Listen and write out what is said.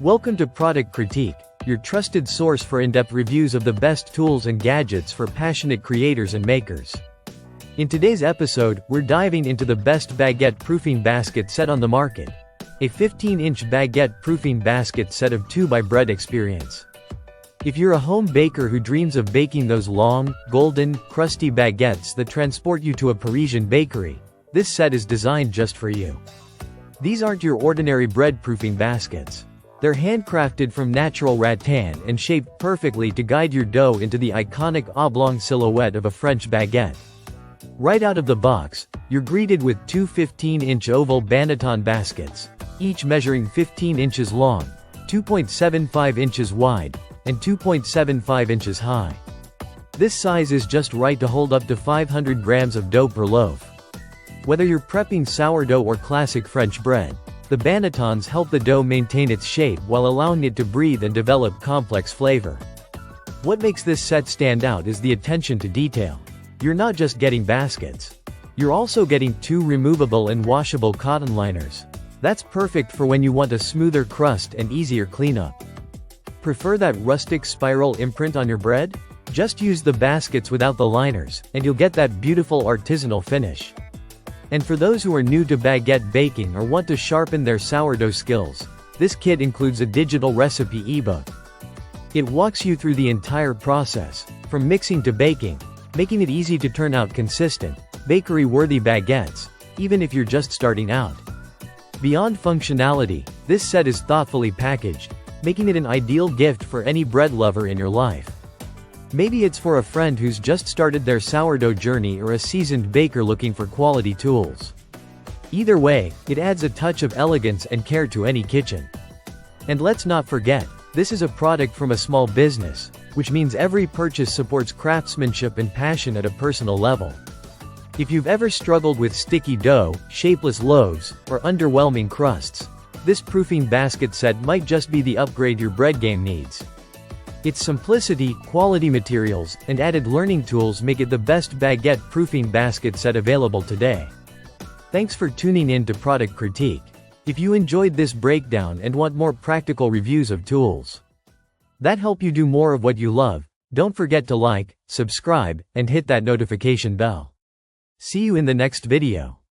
Welcome to Product Critique, your trusted source for in-depth reviews of the best tools and gadgets for passionate creators and makers. In today's episode, we're diving into the best baguette proofing basket set on the market. A 15-inch baguette proofing basket set of 2x experience. If you're a home baker who dreams of baking those long, golden, crusty baguettes that transport you to a Parisian bakery, this set is designed just for you. These aren't your ordinary bread proofing baskets. They're handcrafted from natural rattan and shaped perfectly to guide your dough into the iconic oblong silhouette of a French baguette. Right out of the box, you're greeted with two 15-inch oval banneton baskets, each measuring 15 inches long, 2.75 inches wide, and 2.75 inches high. This size is just right to hold up to 500 grams of dough per loaf. Whether you're prepping sourdough or classic French bread, the bannetons help the dough maintain its shape while allowing it to breathe and develop complex flavor. What makes this set stand out is the attention to detail. You're not just getting baskets. You're also getting two removable and washable cotton liners. That's perfect for when you want a smoother crust and easier cleanup. Prefer that rustic spiral imprint on your bread? Just use the baskets without the liners, and you'll get that beautiful artisanal finish. And for those who are new to baguette baking or want to sharpen their sourdough skills, this kit includes a digital recipe ebook. It walks you through the entire process, from mixing to baking, making it easy to turn out consistent, bakery-worthy baguettes, even if you're just starting out. Beyond functionality, this set is thoughtfully packaged, making it an ideal gift for any bread lover in your life. Maybe it's for a friend who's just started their sourdough journey or a seasoned baker looking for quality tools. Either way, it adds a touch of elegance and care to any kitchen. And let's not forget, this is a product from a small business, which means every purchase supports craftsmanship and passion at a personal level. If you've ever struggled with sticky dough, shapeless loaves, or underwhelming crusts, this proofing basket set might just be the upgrade your bread game needs. Its simplicity, quality materials, and added learning tools make it the best baguette proofing basket set available today. Thanks for tuning in to Product Critique. If you enjoyed this breakdown and want more practical reviews of tools that help you do more of what you love, don't forget to like, subscribe, and hit that notification bell. See you in the next video.